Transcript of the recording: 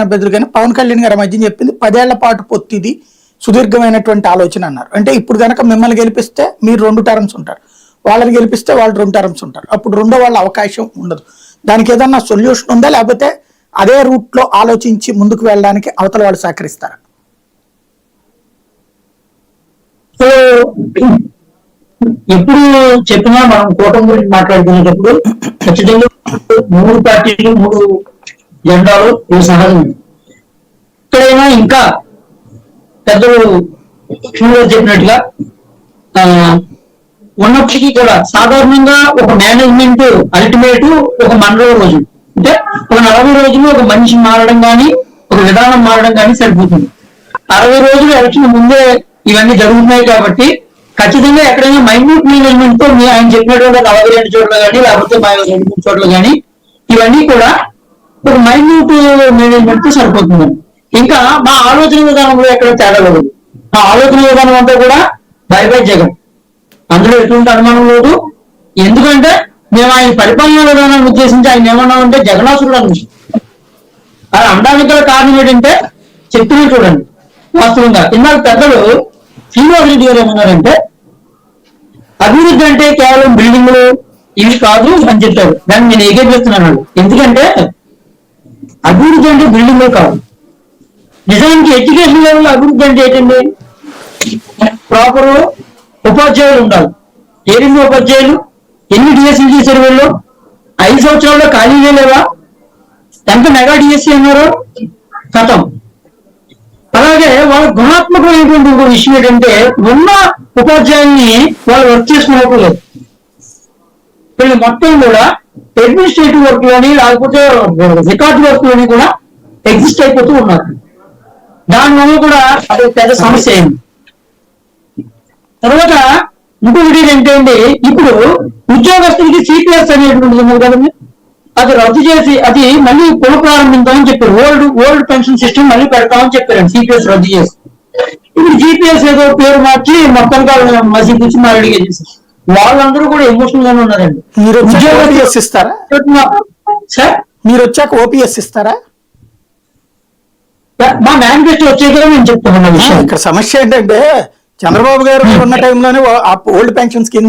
అభ్యర్థులు కానీ పవన్ కళ్యాణ్ గారు మధ్య చెప్పింది 10 ఏళ్ల పాటు పొత్తిది సుదీర్ఘమైనటువంటి ఆలోచన అన్నారు. అంటే ఇప్పుడు కనుక మిమ్మల్ని గెలిపిస్తే మీరు 2 టర్మ్స్ ఉంటారు, వాళ్ళని గెలిపిస్తే వాళ్ళు 2 టర్మ్స్ ఉంటారు. అప్పుడు రెండో వాళ్ళ అవకాశం ఉండదు. దానికి ఏదన్నా సొల్యూషన్ ఉందా, లేకపోతే అదే రూట్ లో ఆలోచించి ముందుకు వెళ్ళడానికి అవతల వాళ్ళు సహకరిస్తారా? సో ఎప్పుడు చెప్పినా మనం కూటమి గురించి మాట్లాడుకునేటప్పుడు ఖచ్చితంగా 3 పార్టీలు 3 జెండాలు ఇవి సహజం. ఇక్కడైనా ఇంకా పెద్దలు చెప్పినట్టుగా ఉన్నప్పటికీ కూడా సాధారణంగా ఒక మేనేజ్మెంట్ అల్టిమేట్ ఒక మండల రోజు అంటే ఒక 40 రోజులు ఒక మనిషి మారడం కానీ ఒక విధానం మారడం కానీ సరిపోతుంది. 60 రోజులు ఎలక్షన్ ముందే ఇవన్నీ జరుగుతున్నాయి కాబట్టి ఖచ్చితంగా ఎక్కడైనా మైన్యూట్ మేనేజ్మెంట్ తో ఆయన చెప్పినటువంటి 42 చోట్ల కానీ లేకపోతే 2-3 చోట్ల కానీ ఇవన్నీ కూడా ఒక మైన్యూట్ మేనేజ్మెంట్ తో సరిపోతుంది. ఇంకా మా ఆలోచన విధానంలో ఎక్కడ తేడా లేదు. మా ఆలోచన విధానం అంతా కూడా బై జగన్, అందులో ఎటువంటి అనుమానం లేదు. ఎందుకంటే మేము ఆయన పరిపాలనా విధానాన్ని ఉద్దేశించి ఆయన ఏమన్నామంటే జగనాసురుడు అని అది అనడానికి గల కారణం ఏంటంటే చెప్తున్నా చూడండి. వాస్తవంగా ఇన్నాళ్ళు పెద్దలు శ్రీనివాస్ రెడ్డి గారు ఏమన్నారంటే అభివృద్ధి అంటే కేవలం బిల్డింగ్లు ఇవి కాదు అని చెప్పారు. దాన్ని నేను ఏకీపిస్తున్నాను. ఎందుకంటే అభివృద్ధి అంటే బిల్డింగ్లు కాదు. నిజానికి ఎడ్యుకేషన్ లెవెల్ అభివృద్ధి అంటే ఏంటండి? ప్రాపర్ ఉపాధ్యాయులు ఉండాలి. ఏరింగ్ ఉపాధ్యాయులు ఎన్ని డిఎస్సీలు చేశారు వీళ్ళు? 5 సంవత్సరాల్లో ఖాళీలే లేవా? ఎంత మెగా డిఎస్సీ అన్నారు కథం. అలాగే వాళ్ళ గుణాత్మకమైనటువంటి ఒక విషయం ఏంటంటే ఉన్న ఉపాధ్యాయుల్ని వాళ్ళు వర్క్ చేసుకోలేదు. వీళ్ళు మొత్తం కూడా అడ్మినిస్ట్రేటివ్ వర్క్ లోని లేకపోతే రికార్డ్ వర్క్ లోని కూడా ఎగ్జిస్ట్ అయిపోతూ ఉన్నారు. దానివల్ల కూడా అది పెద్ద సమస్య అయింది. తర్వాత ఇంకొకటి ఏంటంటే ఇప్పుడు ఉద్యోగస్తులకి సిపిఎస్ అనేటువంటిది ఉన్నది కదండి, అది రద్దు చేసి అది మళ్ళీ పునఃప్రారంభించామని చెప్పారు. ఓల్డ్ పెన్షన్ సిస్టమ్ మళ్ళీ పెడతామని చెప్పారు సిపిఎస్ రద్దు చేసి. ఇప్పుడు జీపీఎస్ ఏదో పేరు మార్చి మొత్తంగా మసీద్ నుంచి మళ్ళీ చేశారు. వాళ్ళందరూ కూడా ఎమోషనల్ గానే ఉన్నారండి. మీరు ఓపీఎస్ ఇస్తారా సార్? మీరు వచ్చాక ఓపీఎస్ ఇస్తారా? మా మేనిఫెస్టో వచ్చాక నేను చెప్తాను. ఇక్కడ సమస్య ఏంటంటే చంద్రబాబు గారు ఉన్న టైంలోనే ఓల్డ్ పెన్షన్ స్కీమ్